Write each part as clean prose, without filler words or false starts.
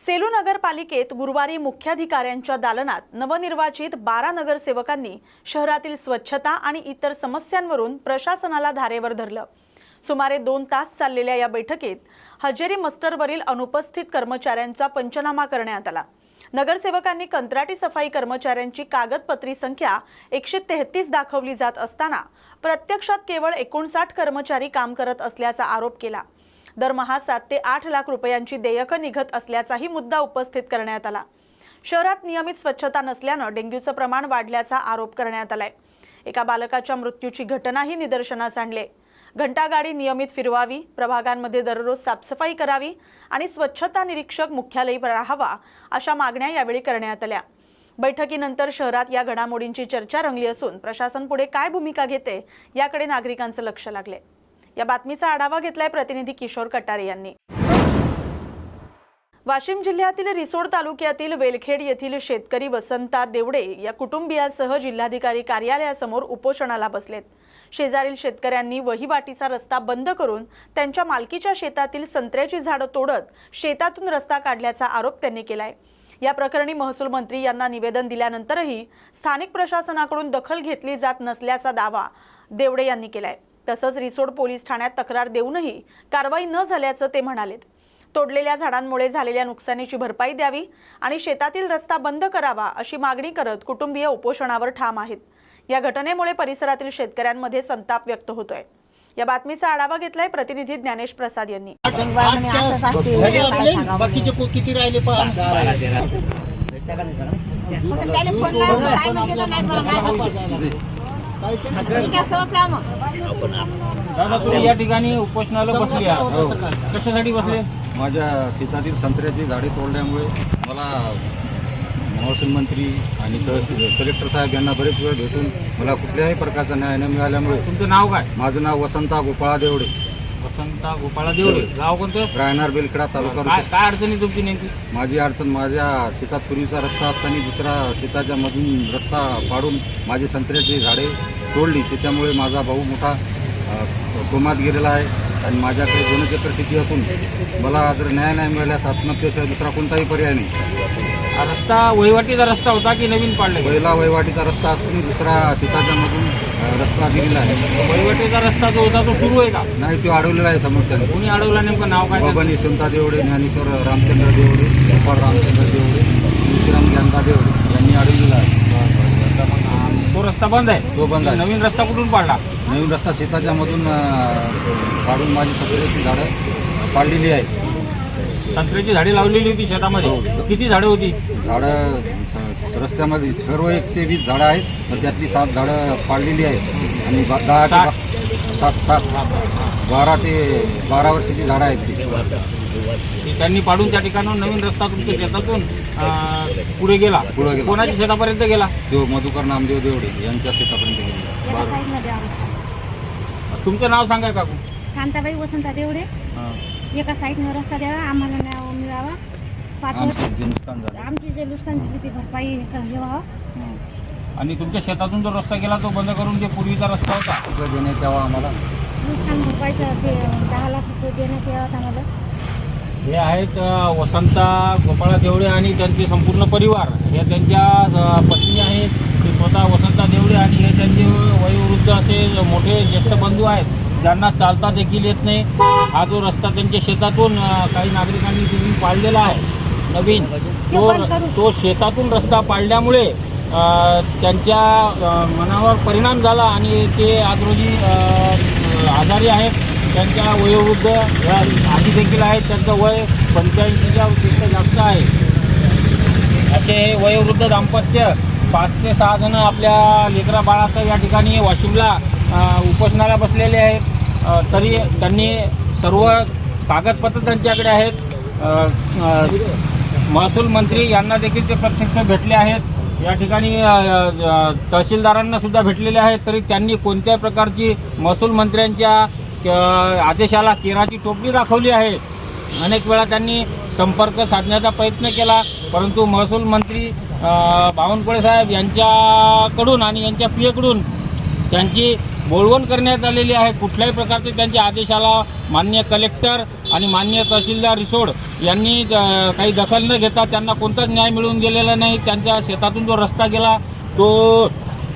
सेलू नगरपालिकेत गुरुवारी मुख्याधिकाऱ्यांच्या दालनात नवनिर्वाचित 12 नगरसेवकांनी शहरातील स्वच्छता आणि इतर समस्यांवरून प्रशासनाला धारेवर धरलं। सुमारे 2 तास चाललेल्या या बैठकीत हजेरी मस्टरवरील अनुपस्थित कर्मचाऱ्यांचा पंचनामा करण्यात आला। नगरसेवकांनी कंत्राटी सफाई कर्मचाऱ्यांची कागदपत्री संख्या 133 दाखवली जात असताना प्रत्यक्षात केवळ 59 कर्मचारी काम करत असल्याचा आरोप केला। दरमहा 7 ते 8 लाख रुपयांची देयके निघत असल्याचाही मुद्दा उपस्थित करण्यात आला। शहरात नियमित स्वच्छता नसल्याने डेंग्यूचे प्रमाण वाढल्याचा आरोप करण्यात आलाय। एका बालकाच्या मृत्यूची घटनाही निदर्शनास आणली। घंटागाडी नियमित फिरवावी, प्रभागांमध्ये दररोज साफसफाई करावी आणि स्वच्छता निरीक्षक मुख्यालयी राहावा अशा मागण्या यावेळी करण्यात आल्या। बैठकीनंतर शहरात या घडामोडींची चर्चा रंगली असून प्रशासन पुढे काय भूमिका घेते याकडे नागरिकांचे लक्ष लागले। या बातमीचा आढावा घेतलाय प्रतिनिधी किशोर कटारे यांनी। वाशिम जिल्ह्यातील रिसोड तालुक्यातील वेलखेड येथील शेतकरी वसंता देवडे या कुटुंबियांसह जिल्हाधिकारी कार्यालयासमोर उपोषणाला बसलेत। शेजारील शेतकऱ्यांनी वहिवाटीचा रस्ता बंद करून त्यांच्या मालकीच्या शेतातील संत्र्याची झाडे तोडत शेतातून रस्ता काढल्याचा आरोप त्यांनी केलाय। या प्रकरणी महसूल मंत्री यांना निवेदन दिल्यानंतरही स्थानिक प्रशासनाकडून दखल घेतली जात नसल्याचा दावा देवडे यांनी केलाय। तसंच रिसोड पोलीस ठाण्यात तक्रार देऊनही कारवाई न झाल्याचं ते म्हणालेत। तोडलेल्या झाडांमुळे झालेल्या नुकसानीची भरपाई द्यावी आणि शेतातील रस्ता बंद करावा अशी मागणी करत कुटुंबीय उपोषणावर ठाम आहेत। या घटनेमुळे परिसरातील शेतकऱ्यांमध्ये संताप व्यक्त होतोय। या बातमीचा आढावा घेतलाय प्रतिनिधी ज्ञानेश प्रसाद यांनी। दादा तुम्ही या ठिकाणी उपोषणाला बसले आहात, कशासाठी बसले? माझ्या शेतातील संत्र्याची झाडे तोडल्यामुळे मला महसूल मंत्री आणि कलेक्टर साहेब यांना बरेच वेळ भेटून मला कुठल्याही प्रकारचा न्याय न मिळाल्यामुळे। तुमचं नाव काय? माझं नाव वसंता गोपाळा देवडे। वसंता गोपाळा देवडे, गाव कोणतं? राहणार बेलखेडा तालुका। काय अडचणी तुमची नेमकी? माझी अडचण, माझ्या शेतात पूर्वीचा रस्ता असताना दुसरा शेताच्या मधून रस्ता पाडून माझी संत्र्याची झाडे तोडली। त्याच्यामुळे माझा भाऊ मोठा कोमात गेलेला आहे आणि माझ्याकडे 2 एकर शेती असून मला जर न्याय नाही मिळाल्यास आत्महत्येशिवाय दुसरा कोणताही पर्याय नाही। रस्ता वहिवाटीचा रस्ता होता की नवीन पाडला? पहिला वहिवाटीचा रस्ता असताना दुसरा शेताच्या मधून रस्ता दिलेला आहे। वहिवाटीचा रस्ता जो होता तो सुरू आहे का? नाही, तो अडवलेला आहे समोरच्याने। कोणी अडवला? नेमकं नाव काय? बबनी सुंता देवडे, ज्ञानेश्वर रामचंद्र देवडे, गोपाळ रामचंद्र देवडे, विश्राम ज्ञानदा देवडे यांनी अडवलेला आहे। तो रस्ता बंद आहे? तो बंद आहे। नवीन रस्ता कुठून पाडला? नवीन रस्ता शेताच्या मधून पाडून माझी संत्र्याची झाडं पाडलेली आहे। संत्र्याची झाडे लावलेली होती शेतामध्ये? किती झाडं होती? झाडं रस्त्यामध्ये सर्व 120 झाडं आहेत, तर त्यातली 7 झाडं पाडलेली आहेत आणि 12 ते 12 वर्षाची झाडं आहेत ती त्यांनी पाडून त्या ठिकाणाहून नवीन रस्ता तुमच्या शेतातून पुढे गेला। कोणाच्या शेतापर्यंत गेला? तो मधुकर नामदेव देवडे यांच्या शेतापर्यंत गेला। तुमचं नाव सांगा काकू? कांताबाई वसंता देवडे। एका साईडने रस्ता द्यावा, आम्हाला न्याय मिळावा। 5 वर्ष आमची जे नुकसान झाली ती भरपाई घ्यावा। आणि तुमच्या शेतातून जो रस्ता गेला तो बंद करून जे पूर्वीचा रस्ता होता देण्यात यावा आम्हाला। नुकसान भरपाईचं ते 10 लाख रुपये देण्यात यावं आम्हाला। हे आहेत वसंता गोपाळा देवडे आणि त्यांचे संपूर्ण परिवार। हे त्यांच्या पत्नी आहेत, ते स्वतः वसंता देवडे आणि हे त्यांचे वयोवृद्ध असे मोठे ज्येष्ठ बंधू आहेत ज्यांना चालता देखील येत नाही। हा जो रस्ता त्यांच्या शेतातून काही नागरिकांनी तुम्ही पाडलेला आहे नवीन, तो शेतातून रस्ता पाडल्यामुळे त्यांच्या मनावर परिणाम झाला आणि ते आज रोजी आजारी आहेत। त्यांच्या वयोवृद्ध आजी देखील आहेत, त्यांचं वय 85च्या पेक्षा जास्त आहे। असे वयोवृद्ध दाम्पत्य 5 ते 6 जण आपल्या लेकरा बाळाचं या ठिकाणी वाशिमला उपोषणाला बसलेले आहेत। तरी त्यांनी सर्व कागदपत्र त्यांच्याकडे आहेत। महसूल मंत्री यांना देखील ते प्रत्यक्ष भेटले आहेत। या ठिकाणी तहसीलदारांना सुद्धा भेटलेले आहेत, तरी त्यांनी कोणत्याही प्रकारची महसूल मंत्र्यांच्या आदेशाला केराची टोपली दाखवली आहे। अनेक वेळा त्यांनी संपर्क साधण्याचा प्रयत्न केला, परंतु महसूल मंत्री बावनकुळे साहेब यांच्याकडून आणि यांच्या पीएकडून त्यांची बोलवण करण्यात आलेली आहे। कुठल्याही प्रकारचे त्यांच्या आदेशाला माननीय कलेक्टर आणि माननीय तहसीलदार रिसोड यांनी काही दखल न घेता त्यांना कोणताच न्याय मिळवून दिलेला नाही. त्यांच्या शेतातून जो रस्ता गेला तो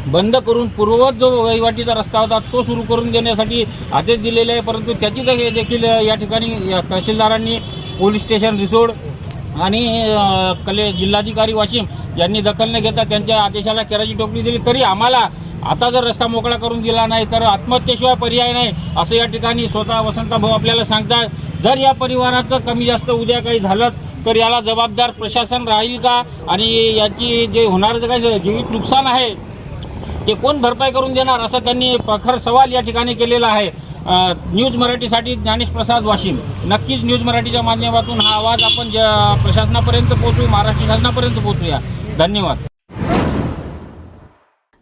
बंद करून पूर्ववत जो वहिवाटीचा रस्ता होता तो सुरू करून देण्यासाठी आदेश दिलेले आहे, परंतु त्याची देखील या ठिकाणी तहसीलदारांनी, पोलीस स्टेशन रिसोड आणि जिल्हाधिकारी वाशिम यांनी दखल न घेता त्यांच्या आदेशाला केराची टोपली दिली. तरी आम्हाला आता जर रस्ता मोकळा करून दिला नाही तर आत्महत्येशिवाय पर्याय नाही असं या ठिकाणी स्वतः वसंतभाऊ आपल्याला सांगतात. जर या परिवाराचं कमी जास्त उद्या काही झालं तर याला जबाबदार प्रशासन राहील का, आणि याची जे होणारं काही जीवित नुकसान आहे ते कोण भरपाई करून देणार, असा त्यांनी प्रखर सवाल या ठिकाणी केलेला आहे. न्यूज मराठीसाठी ज्ञानेश प्रसाद, वाशिम. नक्कीच न्यूज मराठीच्या माध्यमातून हा आवाज आपण प्रशासनापर्यंत पोहोचवू, महाराष्ट्र शासनापर्यंत पोहोचूया. धन्यवाद.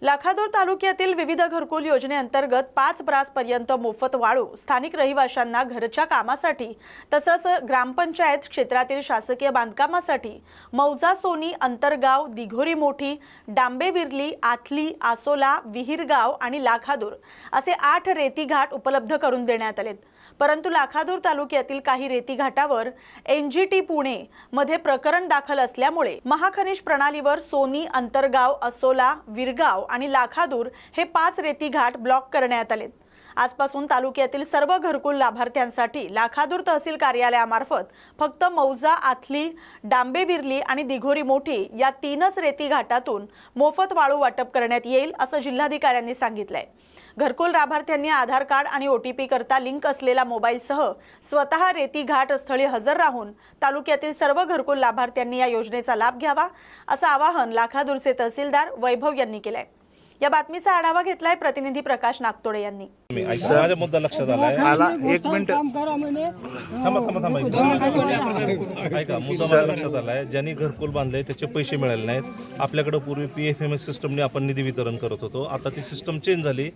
लाखादूर तालुक्यातील विविध घरकुल योजनेअंतर्गत 5 ब्रासपर्यंत मोफत वाळू स्थानिक रहिवाशांना घरच्या कामासाठी तसंच ग्रामपंचायत क्षेत्रातील शासकीय बांधकामासाठी मौजा, सोनी, अंतरगाव, दिघोरी मोठी, डांबे विर्ली, आथली, आसोला, विहीरगाव आणि लाखादूर असे 8 रेती घाट उपलब्ध करून देण्यात आलेत. परंतु लाखादूर तालुक्यातील काही रेती घाटावर NGT पुणे मध्ये प्रकरण दाखल असल्यामुळे महाखनिज प्रणालीवर सोनी, अंतरगाव, असोला, विरगाव आणि लाखादूर हे 5 रेती घाट ब्लॉक करण्यात आलेत. आजपासून तालुक्यातील सर्व घरकुल लाभार्थ्यांसाठी लाखादूर तहसील कार्यालयामार्फत फक्त मौजा, आथली, डांबे विर्ली आणि दिघोरी मोठी या 3च रेती घाटातून मोफत वाळू वाटप करण्यात येईल असं जिल्हाधिकाऱ्यांनी सांगितलंय. घरकुल लाभार्थ्यांनी आधार कार्ड आणि OTP करता लिंक असलेला मोबाईलसह स्वतः रेती घाट स्थळी हजर राहून तालुक्यातील सर्व घरकुल लाभार्थ्यांनी या योजनेचा लाभ घ्यावा असं आवाहन लाखादूरचे तहसीलदार वैभव यांनी केलंय. या बातमीचा आढावा घेतलाय प्रतिनिधी प्रकाश नागतोडे यांनी. माझा मुद्दा लक्षात आलाय. एक मिनिट थांबा. ऐका, मुद्दा माझ्या लक्षात आलाय. ज्यांनी घरकुल बांधलंय त्याचे पैसे मिळाले नाहीत. आपल्याकडे पूर्वी PFMS सिस्टमने आपण निधी वितरण करत होतो. आता ती सिस्टम चेंज झाली.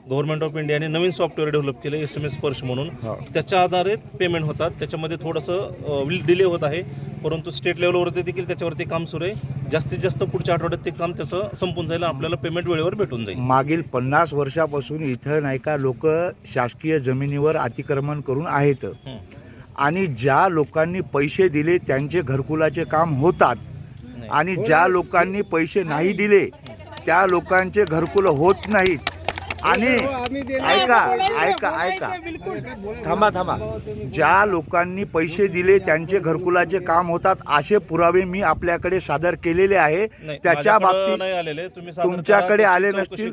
गव्हर्नमेंट ऑफ इंडियाने नवीन सॉफ्टवेअर डेव्हलप केलं SMS स्पर्श म्हणून. त्याच्या आधारित पेमेंट होतात. त्याच्यामध्ये थोडंसं डिले होत आहे, परंतु स्टेट लेवलवरती देखील त्याच्यावरती काम सुरू आहे. जास्तीत जास्त पुढच्या आठवड्यात ते काम त्याचं संपून जाईल. आपल्याला पेमेंट वेळेवर भेटून जाईल. मागील 50 वर्षापासून इथं नाही का लोक शासकीय जमिनीवर अतिक्रमण करून आहेत, आणि ज्या लोकांनी पैसे दिले त्यांचे घरकुलाचे काम होतात, आणि ज्या लोकांनी पैसे नाही दिले त्या लोकांचे घरकुल होत नाहीत. आणि ऐका थांबा, ज्या लोकांनी पैसे दिले त्यांचे घरकुलाचे काम होतात असे पुरावे मी आपल्याकडे सादर केलेले आहे. त्याच्या बाबतीत तुमच्याकडे आले नसतील,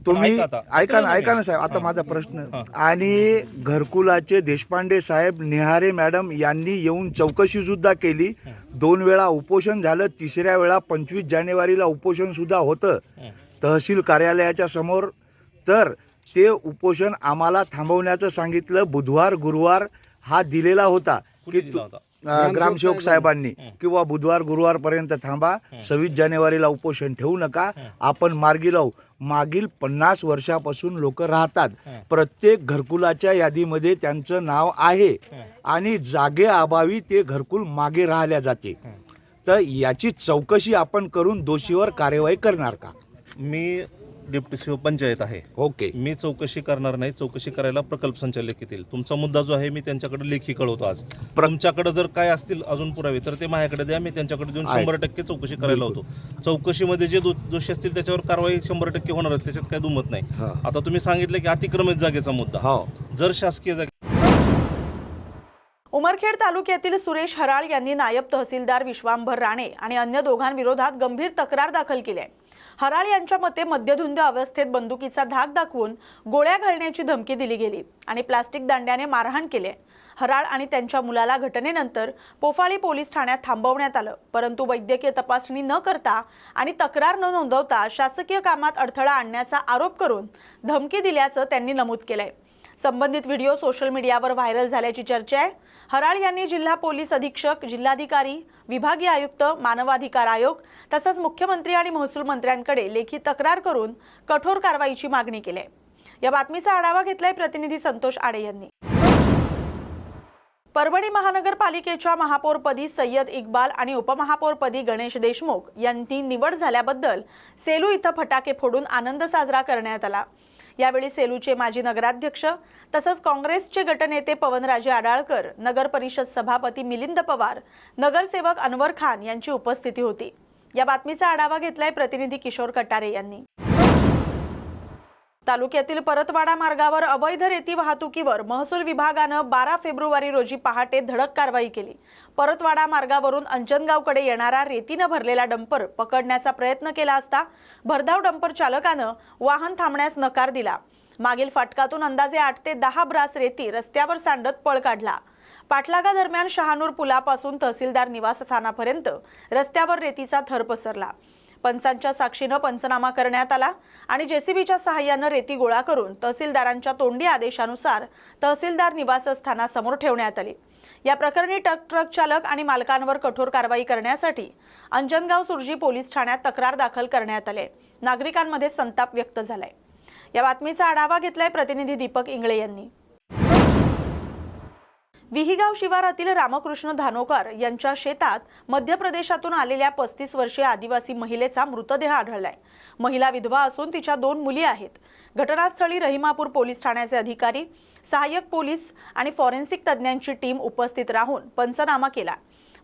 तुम्ही ऐका ना साहेब. आता माझा प्रश्न, आणि घरकुलाचे देशपांडे साहेब, निहारे मॅडम यांनी येऊन चौकशी सुद्धा केली. 2 वेळा उपोषण झालं. 3ऱ्या वेळा 25 जानेवारीला उपोषण सुद्धा होतं तहसील कार्यालयाच्या समोर. तर ते उपोषण आम्हाला थांबवण्याचं सांगितलं. बुधवार गुरुवार हा दिलेला होता की ग्रामसेवक साहेबांनी, किंवा बुधवार गुरुवारपर्यंत थांबा, 26 जानेवारीला उपोषण ठेवू नका, आपण मार्गी लावू. मागील 50 वर्षापासून लोक राहतात. प्रत्येक घरकुलाच्या यादीमध्ये त्यांचं नाव आहे, आणि जागेअभावी ते घरकुल मागे राहिल्या जाते. तर याची चौकशी आपण करून दोषीवर कार्यवाही करणार का? मी डिप्टी सीओ पंचायत आहे. ओके, मी चौकशी करणार नाही. चौकशी करायला प्रकल्प संचालक येतील. तुमचा मुद्दा जो आहे मी त्यांच्याकडे लेखी कळवतो आज. तुमच्याकडे जर काय असतील अजून पुरावे तर ते माझ्याकडे द्या. मी त्यांच्याकडे देऊन 100% चौकशी करायला होतो. चौकशीमध्ये जे दोषी असतील त्याच्यावर कारवाई 100% होणार, त्याच्यात काय दुमत नाही. आता तुम्ही सांगितलं की अतिक्रमित जागेचा मुद्दा, जर शासकीय जागे. उमरखेड तालुक्यातील सुरेश हराळ यांनी नायब तहसीलदार विश्वांभर राणे आणि अन्य दोघांविरोधात गंभीर तक्रार दाखल केली आहे. हराळ यांच्या मते मद्यधुंद अवस्थेत बंदुकीचा धाक दाखवून गोळ्या घालण्याची धमकी दिली गेली आणि प्लास्टिक दांड्याने मारहाण केली. हराळ आणि त्यांच्या मुलाला घटनेनंतर पोफाळी पोलीस ठाण्यात थांबवण्यात आलं, परंतु वैद्यकीय तपासणी न करता आणि तक्रार न नोंदवता शासकीय कामात अडथळा आणण्याचा आरोप करून धमकी दिल्याचं त्यांनी नमूद केलंय. संबंधित व्हिडिओ सोशल मीडियावर व्हायरल झाल्याची चर्चा आहे. हराळ यांनी जिल्हा पोलीस अधीक्षक, जिल्हाधिकारी, विभागीय आयुक्त, मानवाधिकार आयोग तसंच मुख्यमंत्री आणि महसूल मंत्र्यांकडे लेखी तक्रार करून कठोर कारवाईची मागणी केली आहे. या बातमीचा आढावा घेतलाय प्रतिनिधी संतोष आडे यांनी. परभणी महानगरपालिकेच्या महापौरपदी सय्यद इक्बाल आणि उपमहापौरपदी गणेश देशमुख यांची निवड झाल्याबद्दल सेलू इथं फटाके फोडून आनंद साजरा करण्यात आला. यावेळी सेलूचे माजी नगराध्यक्ष तसंच काँग्रेसचे गटनेते पवनराजे आडाळकर, नगर परिषद सभापती मिलिंद पवार, नगरसेवक अनवर खान यांची उपस्थिती होती। या बातमीचा आढावा घेतलाय प्रतिनिधी किशोर कटारे यांनी। तालुक्यातील परतवाडा मार्गावर अवैध रेती वाहतुकीवर महसूल विभागानं 12 फेब्रुवारी रोजी पहाटे धडक कारवाई केली। परतवाडा मार्गावरून अंजनगावकडे येणारा रेतीनं भरलेला डंपर पकडण्याचा प्रयत्न केला असता भरधाव डंपर चालकानं वाहन थांबण्यास नकार दिला। मागील फाटकातून अंदाजे 8 ते 10 ब्रास रेती रस्त्यावर सांडत पळ काढला। पाठलागादरम्यान शहानूर पुलापासून तहसीलदार निवासस्थानापर्यंत रस्त्यावर रेतीचा थर पसरला। पंचांच्या साक्षीनं पंचनामा करण्यात आला आणि जेसीबीच्या सहाय्यानं रेती गोळा करून तहसीलदारांच्या तोंडी आदेशानुसार तहसीलदार निवासस्थानासमोर ठेवण्यात आली। या प्रकरणी ट्रक चालक आणि मालकांवर कठोर कारवाई करण्यासाठी अंजनगाव सुर्जी पोलीस ठाण्यात तक्रार दाखल करण्यात आली। नागरिकांमध्ये संताप व्यक्त झालाय। या बातमीचा आढावा घेतलाय प्रतिनिधी दीपक इंगळे यांनी। विहिगाव शिवारातील रामकृष्ण धानोकर यांच्या शेतात मध्य प्रदेशातून आलेल्या 35 वर्षीय आदिवासी महिलेचा मृतदेह आढळलाय। महिला विधवा असून तिच्या 2 मुली आहेत। घटनास्थळी रहिमापूर पोलीस ठाण्याचे अधिकारी, सहाय्यक पोलीस आणि फॉरेन्सिक तज्ज्ञांची टीम उपस्थित राहून पंचनामा केला।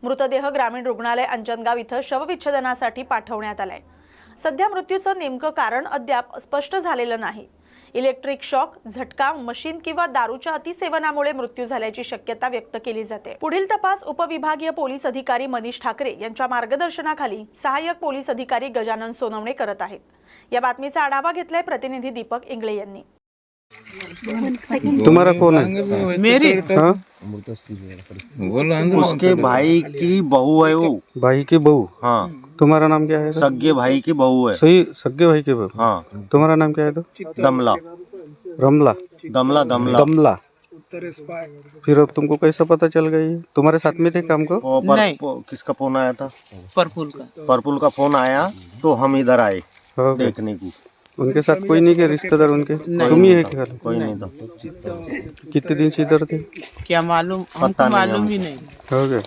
मृतदेह ग्रामीण रुग्णालय अंजनगाव इथं शवविच्छेदनासाठी पाठवण्यात आलाय। सध्या मृत्यूचं नेमकं कारण अद्याप स्पष्ट झालेलं नाही। इलेक्ट्रिक शॉक, झटका, मशीन किंवा दारूच्या अतिसेवनामुळे मृत्यू झाल्याची शक्यता व्यक्त केली जाते। पुढील तपास उपविभागीय पोलीस अधिकारी मनीष ठाकरे यांच्या मार्गदर्शनाखाली सहाय्यक पोलीस अधिकारी गजानन सोनवणे करत आहेत। या बातमीचा आढावा घेतलाय प्रतिनिधी दीपक इंगळे यांनी। तुम्हारा कौन है? मेरी हाँ? उसके भाई की बहू है वो। भाई की बहू। हाँ, तुम्हारा नाम क्या है? सगे भाई की बहू है। सही, सगे भाई की बहू। हाँ, तुम्हारा नाम क्या है? तो दमला रमला। दमला दमला दमला। फिर अब तुमको कैसा पता चल गई? तुम्हारे साथ में थे काम को? नहीं, किसका फोन आया था? परपुल का फोन आया तो हम इधर आए हाँ, देखने को। उनके साथ कोई नहीं के रिश्तेदार उनके? तुम ही है क्या? कोई नहीं था। कितने दिन से इधर थे? क्या मालूम, पता नहीं मालूम हमें। ही नहीं। हो गया।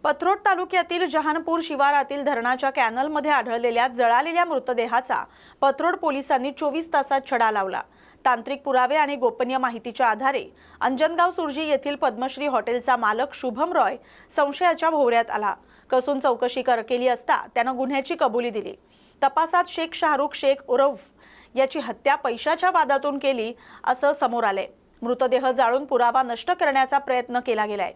पथरोट तालुक्यातील जहानपूर शिवारातील धरणाच्या कॅनलमध्ये आढळलेल्या जळालेल्या मृतदेहाचा पथरोट पोलिसांनी 24 तासात छडा लावला। तांत्रिक पुरावे आणि गोपनीय माहितीच्या आधारे अंजनगाव सुर्जी येथील पद्मश्री हॉटेलचा मालक शुभम रॉय संशयाच्या भोवऱ्यात आला। कसून चौकशी केली असता त्यानं गुन्ह्याची कबुली दिली। तपासात शेख शाहरुख शेख उर्फ याची हत्या पैशाच्या वादातून केली असं समोर आले। मृतदेह जाळून पुरावा नष्ट करण्याचा प्रयत्न केला गेलाय।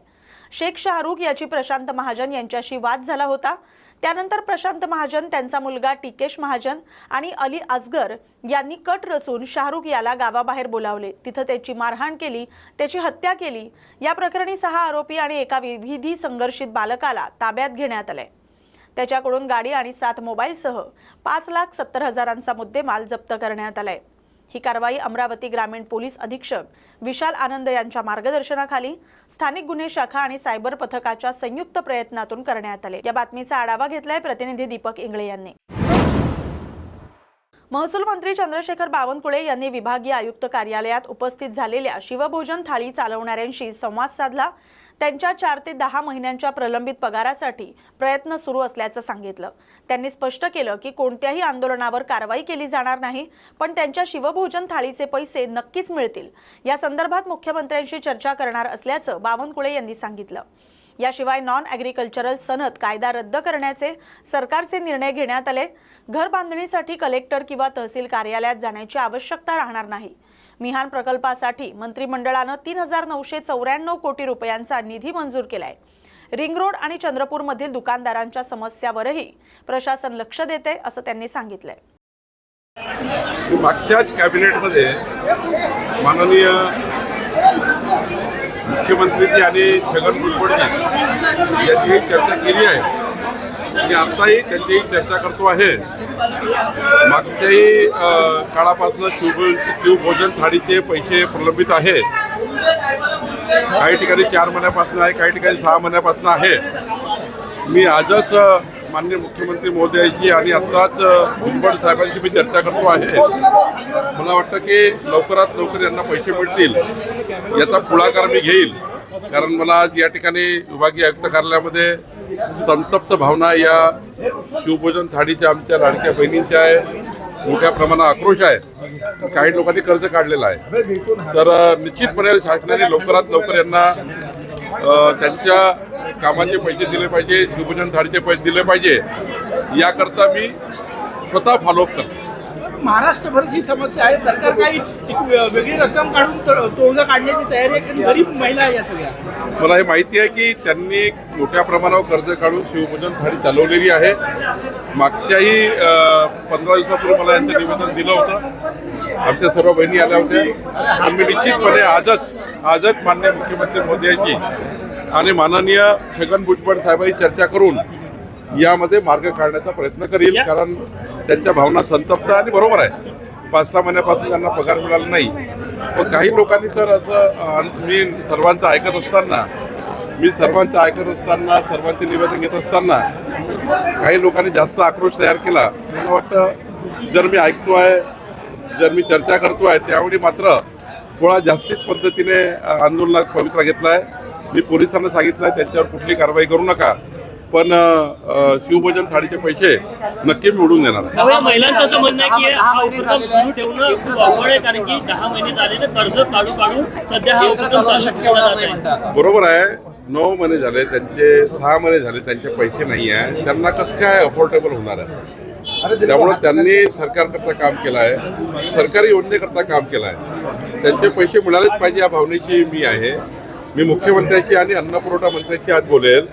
शेख शाहरुख याची प्रशांत महाजन यांच्याशी वाद झाला होता। त्यानंतर प्रशांत महाजन, त्यांचा मुलगा टिकेश महाजन आणि अली असगर यांनी कट रचून शाहरुख याला गावाबाहेर बोलावले। तिथं त्याची मारहाण केली, त्याची हत्या केली। या प्रकरणी 6 आरोपी आणि एका विधी संघर्षित बालकाला ताब्यात घेण्यात आले। त्याच्याकडून गाडी आणि 7 मोबाईलसह 5,70,000चा मुद्देमाल जप्त करण्यात आलाय। ही कारवाई अमरावती ग्रामीण पोलीस अधीक्षक विशाल आनंद यांच्या मार्गदर्शनाखाली स्थानिक गुन्हे शाखा आणि सायबर पथकाच्या संयुक्त प्रयत्नातून करण्यात आले। या बातमीचा आढावा घेतलाय प्रतिनिधी दीपक इंगळे यांनी। महसूल मंत्री चंद्रशेखर बावनकुळे यांनी विभागीय आयुक्त कार्यालयात उपस्थित झालेल्या शिवभोजन थाळी चालवणाऱ्यांशी संवाद साधला। त्यांच्या 4 ते 10 महिन्यांच्या प्रलंबित पगारासाठी प्रयत्न सुरू असल्याचं सांगितलं। त्यांनी स्पष्ट केलं की कोणत्याही आंदोलनावर कारवाई केली जाणार नाही, पण त्यांच्या शिवभोजन थाळीचे पैसे नक्कीच मिळतील। या संदर्भात मुख्यमंत्र्यांशी चर्चा करणार असल्याचं बावनकुळे यांनी सांगितलं। याशिवाय नॉन ॲग्रिकल्चरल सनद कायदा रद्द करण्याचे सरकारचे निर्णय घेण्यात आले। घर बांधणीसाठी कलेक्टर किंवा तहसील कार्यालयात जाण्याची आवश्यकता राहणार नाही। मिहान प्रकल्पासाठी मंत्रिमंडळानं 3,994 कोटी रुपयांचा निधी मंजूर केलाय। रिंग रोड आणि चंद्रपूरमधील दुकानदारांच्या समस्यावरही प्रशासन लक्ष देते असं त्यांनी सांगितलंय। मागच्याच कॅबिनेटमध्ये माननीय मुख्यमंत्री आणि छगन भुजबळ यांची चर्चा केली आहे आणि आताही त्यांची चर्चा करतो आहे। मागच्याही काळापासून शिवभोजन थाळीचे पैसे प्रलंबित आहेत। काही ठिकाणी 4 महिन्यापासून आहे, काही ठिकाणी 6 महिन्यापासून आहे। मी आजच माननीय मुख्यमंत्री महोदयाची आणि आत्ताच भुजबळ साहेबांशी मी चर्चा करतो आहे। मला वाटतं की लवकरात लवकर यांना पैसे मिळतील याचा पुढाकार मी घेईल, कारण मला आज या ठिकाणी विभागीय आयुक्त कार्यालयामध्ये संतप्त भावना या शिवभोजन थाळीच्या आमच्या लाडक्या बहिणींच्या आहे. मोठ्या प्रमाणात आक्रोश आहे. काही लोकांनी कर्ज काढलेलं आहे. तर निश्चितपणे शासनाने लवकरात लवकर यांना त्यांच्या कामाचे पैसे दिले पाहिजे, शिवभोजन थाळीचे पैसे दिले पाहिजे. याकरता मी स्वतः फॉलोअप करतो. महाराष्ट्रभर ही समस्या आहे. सरकार काही एक वेगळी रक्कम काढून तोडगा काढण्याची तयारी आहे, कारण गरीब महिला आहे या सगळ्या. मला हे माहिती आहे की त्यांनी मोठ्या प्रमाणावर कर्ज काढून शिवभोजन थाळी चालवलेली आहे. मागच्याही 15 दिवसापूर्वी मला यांचं निवेदन दिलं होतं. आमच्या सर्व बहिणी आल्या होत्या. आम्ही निश्चितपणे आजच माननीय मुख्यमंत्री मोदी यांची आणि माननीय छगन भुजबळ साहेबांची चर्चा करून यामध्ये मार्ग काढण्याचा प्रयत्न करील. कारण त्यांच्या भावना संतप्त आणि बरोबर आहे. 5-6 महिन्यापासून त्यांना पगार मिळाला नाही. पण काही लोकांनी तर असं मी सर्वांचं ऐकत असताना सर्वांचे निवेदन घेत असताना काही लोकांनी जास्त आक्रोश तयार केला. मला वाटतं जर मी ऐकतोय, जर मी चर्चा करतोय, त्यावेळी मात्र थोडा जास्तीच पद्धतीने आंदोलनात पवित्रा घेतला आहे. मी पोलिसांना सांगितलं आहे त्यांच्यावर कुठली कारवाई करू नका, पण शिवभोजन थाळीचे पैसे नक्की मी उडून देणार आहे. महिलांचं असं म्हणणं आहे की हा उपक्रम सुरू ठेवणं खूप अवघड आहे, कारण की 10 महिने झाले ना कर्ज काढून सध्या हा उपक्रम चालू ठेवला जात आहे. बरोबर आहे. 9 महिने झाले त्यांचे, 6 महिने झाले त्यांचे पैसे नाही आहे. त्यांना कसं काय अफोर्डेबल होणार आहे? त्यामुळे त्यांनी सरकारकरता काम केलं आहे, सरकारी योजनेकरता काम केलं आहे. त्यांचे पैसे मिळालेच पाहिजे या भावनेची मी आहे. मी मुख्यमंत्र्यांची आणि अन्नपुरवठा मंत्र्यांची आज बोलेल.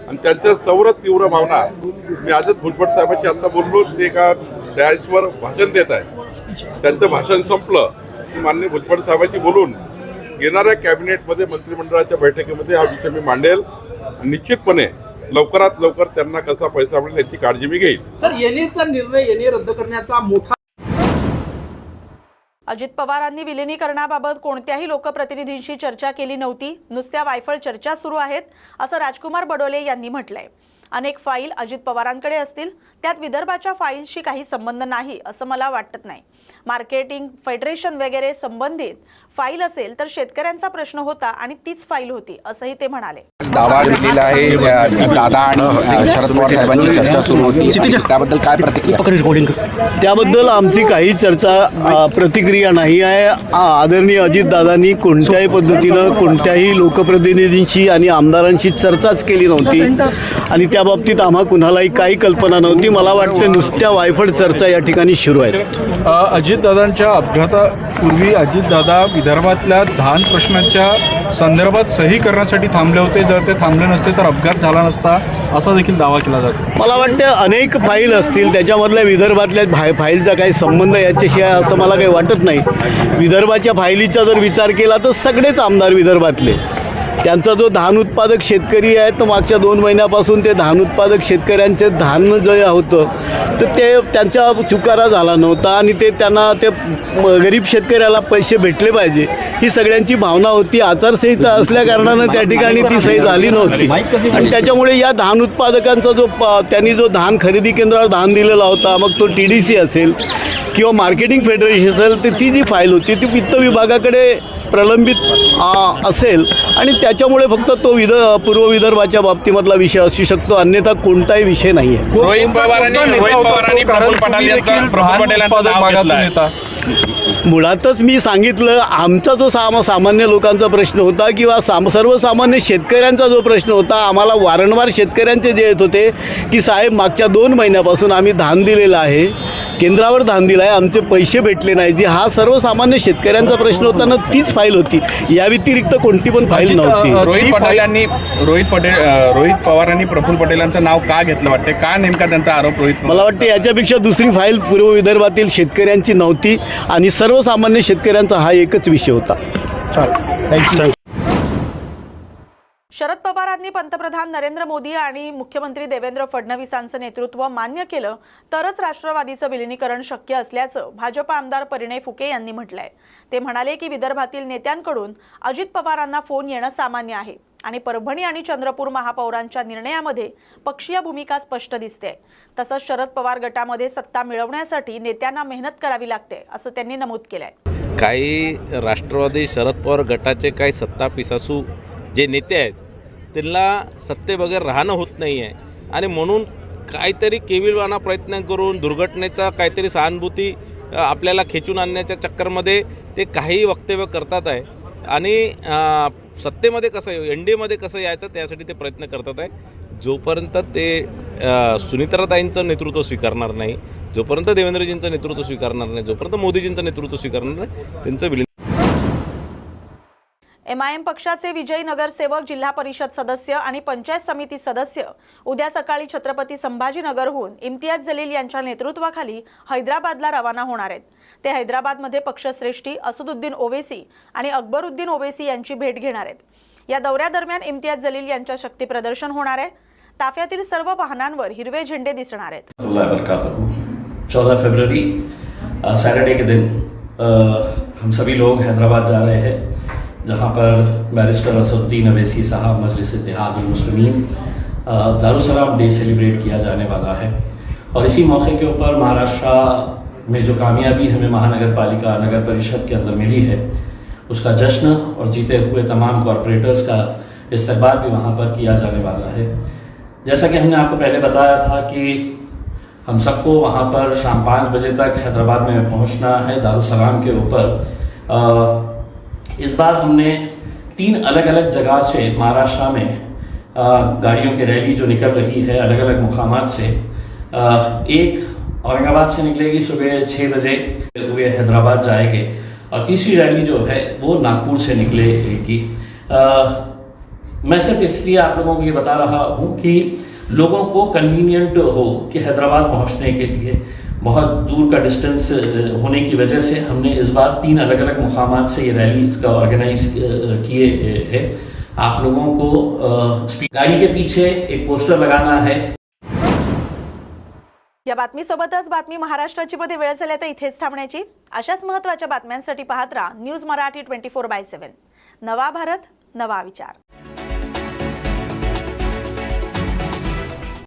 आणि त्यांच्या सौर तीव्र भावना मी आजच भुजबळ साहेबांची आता बोललो. ते एका डॅशवर भाषण देत आहे. त्यांचं भाषण संपलं की माननीय भुजबळ साहेबांची बोलून येणाऱ्या कॅबिनेटमध्ये मंत्रिमंडळाच्या बैठकीमध्ये हा विषय मी मांडेल. निश्चितपणे लवकरात लवकर त्यांना कसा पैसा मिळेल याची काळजी मी घेईल. सर, येणेचा निर्णय येणे रद्द करण्याचा मोठा. अजित पवारांनी विलिनीकरणाबाबत कोणत्याही लोकप्रतिनिधींशी चर्चा केली नव्हती. नुसत्या वायफळ चर्चा सुरू आहेत, असं राजकुमार बडोले यांनी म्हटलंय. अनेक फाईल अजित पवारांकडे असतील, त्यात विदर्भाच्या फाईलशी काही संबंध नाही असं मला वाटत नाही. मार्केटिंग फेडरेशन वगैरे संबंधित फाईल असेल तर शेतकऱ्यांचा प्रश्न होता आणि तीच फाईल होती असंही ते म्हणाले. दावा केलेला आहे दादा आणि शरद पवार साहेबांची चर्चा सुरू होती, त्याबद्दल काय प्रतिक्रिया? त्याबद्दल आमची काही चर्चा प्रतिक्रिया नाही आहे. आदरणीय अजितदादांनी कोणत्याही पद्धतीनं कोणत्याही लोकप्रतिनिधींशी आणि आमदारांशी चर्चाच केली नव्हती आणि त्या बाबतीत आम्हा कुणालाही काही कल्पना नव्हती. मला वाटतं नुसत्या वायफळ चर्चा या ठिकाणी सुरू आहेत. अजितदादांच्या अपघातापूर्वी अजितदादा विदर्भातल्या धान प्रश्नाच्या संदर्भात सही करण्यासाठी थांबले होते. जर ते थांबले नसते तर अपघात झाला नसता असा देखील दावा केला जातो. मला वाटतं अनेक फाईल असतील, त्याच्यामधल्या विदर्भातल्या फाईलचा काही संबंध याच्याशी आहे असं मला काही वाटत नाही. विदर्भाच्या फाईलीचा जर विचार केला तर सगळेच आमदार विदर्भातले, त्यांचा जो धान उत्पादक शेतकरी आहे तर मागच्या 2 महिन्यापासून ते धान उत्पादक शेतकऱ्यांचे धान जे होतं तर ते त्यांचा चुकारा झाला नव्हता आणि त्यांना गरीब शेतकऱ्याला पैसे भेटले पाहिजे ही सगळ्यांची भावना होती. आचारसंहिता असल्या कारणानं त्या ठिकाणी ती सही झाली नव्हती आणि त्याच्यामुळे या धान उत्पादकांचा जो त्यांनी जो धान खरेदी केंद्रावर धान दिलेला होता, मग तो TDC असेल किंवा मार्केटिंग फेडरेशन असेल, तर ती जी फाईल होती ती वित्त विभागाकडे प्रलंबित असेल आणि त्याच्यामुळे फक्त तो पूर्व विदर्भाच्या बाबतीमधला विषय असू शकतो, अन्यथा कोणताही विषय नाही आहे. रोहित पवारांनी प्रफुल्ल पटेलांचं नाव घेतलं. मुळातच मी सांगितलं, आमचा जो सामान्य लोकांचा प्रश्न होता किंवा सर्वसामान्य शेतकऱ्यांचा जो प्रश्न होता, आम्हाला वारंवार शेतकऱ्यांचे जे येत होते की साहेब मागच्या 2 महिन्यापासून आम्ही धान दिलेलं आहे, केंद्रावर धान दिलं आहे, आमचे पैसे भेटले नाही, जी हा सर्वसामान्य शेतकऱ्यांचा प्रश्न होता ना, तीच फाईल होती. या व्यतिरिक्त कोणती पण फाईल नव्हती. रोहित पवारांनी प्रफुल्ल पटेलांचं नाव का घेतलं वाटते? का नेमका त्यांचा आरोप? मला वाटते याच्यापेक्षा दुसरी फाईल पूर्व विदर्भातील शेतकऱ्यांची नव्हती आणि सर्वसामान्य शेतकऱ्यांचा हा एकच विषय होता. थँक्यू. शरद पवारांनी पंतप्रधान नरेंद्र मोदी आणि मुख्यमंत्री देवेंद्र फडणवीसांचं नेतृत्व मान्य केलं तरच राष्ट्रवादीचं विलिनीकरण शक्य असल्याचं भाजपा आमदार परिणय फुके यांनी म्हटलंय. ते म्हणाले की विदर्भातील नेत्यांकडून अजित पवारांना फोन येणं सामान्य आहे आणि परभणी आणि चंद्रपूर महापौरांच्या निर्णयामध्ये पक्षीय भूमिका स्पष्ट दिसते. तसंच शरद पवार गटामध्ये सत्ता मिळवण्यासाठी नेत्यांना मेहनत करावी लागते असं त्यांनी नमूद केलंय. काही राष्ट्रवादी शरद पवार गटाचे काही सत्ता पिसासू जे नेते आहेत त्यांना सत्तेबगैर राहणं होत नाही आहे आणि म्हणून काहीतरी केविलवाना प्रयत्न करून दुर्घटनेचा काहीतरी सहानुभूती आपल्याला खेचून आणण्याच्या चक्करमध्ये ते काही वक्तव्य करतात आहे आणि सत्तेमध्ये कसं NDAमध्ये कसं यायचं त्यासाठी ते प्रयत्न करतात आहे. जोपर्यंत ते सुनीताताईंचं नेतृत्व स्वीकारणार नाही, जोपर्यंत देवेंद्रजींचं नेतृत्व स्वीकारणार नाही, जोपर्यंत मोदीजींचं नेतृत्व स्वीकारणार नाही, त्यांचं विलीन. MIM पक्षाचे विजयी नगरसेवक, जिल्हा परिषद सदस्य आणि पंचायत समिती सदस्य उद्या सकाळी छत्रपती संभाजीनगरहून इम्तियाज जलील यांच्या नेतृत्वाखाली हैदराबादला रवाना होणार आहेत. ते हैदराबादमध्ये पक्षश्रेष्ठी असदुद्दीन ओवेसी आणि अकबरुद्दीन ओवेसी यांची भेट घेणार आहेत. या दौऱ्यादरम्यान इम्तियाज जलील यांच्या शक्ती प्रदर्शन होणार आहे. ताफ्यातील सर्व वाहनांवर हिरवे झेंडे दिसणार आहेत. 14 फरवरी सैटरडे के दिन हम सभी लोग हैदराबाद जा रहे हैं, जहां पर बैरिस्टर असदुद्दीन ओवैसी साहब Majlis Ittehadul Muslimeen Darussalam day celebrate KIA जाने वाला है। और इसी मौके के ऊपर महाराष्ट्र में जो कामयाबी हमें महानगर पालिका नगर परिषद के अंदर मिली है, उसका जश्न और जीते हुए तमाम कॉरपोरेटर्स का इस्तकबाल भी वहाँ पर किया जाने वाला है। जैसा कि हमने आपको पहले बताया था कि हम सबको वहाँ पर शाम 5 बजे तक हैदराबाद में पहुँचना है दारुसलाम के ऊपर। इस बार हमने 3 अलग अलग जगह से महाराष्ट्र में गाड़ियों की रैली जो निकल रही है अलग अलग मुकामात से, एक औरंगाबाद से निकलेगी सुबह 6 बजे, हुए हैदराबाद जाएंगे, और तीसरी रैली जो है वो नागपुर से निकलेगी। मैं सिर्फ इसलिए आप लोगों को ये बता रहा हूँ कि लोगों को कन्वीनियंट हो कि हैदराबाद पहुँचने के लिए बहुत दूर का डिस्टेंस होने की वजह से हमने इस बार 3 अलग अलग मुकामात से ये रैली इसका ऑर्गेनाइज किए हैं। आप लोगों को गाड़ी के पीछे एक पोस्टर लगाना है। या बातमीसोबतच बातमी महाराष्ट्राची मध्ये वेळ झाली तर इथेच थांबण्याची. अशाच महत्त्वाच्या बातम्यांसाठी पाहत राहा न्यूज मराठी 24/7. नवा भारत, नवा विचार.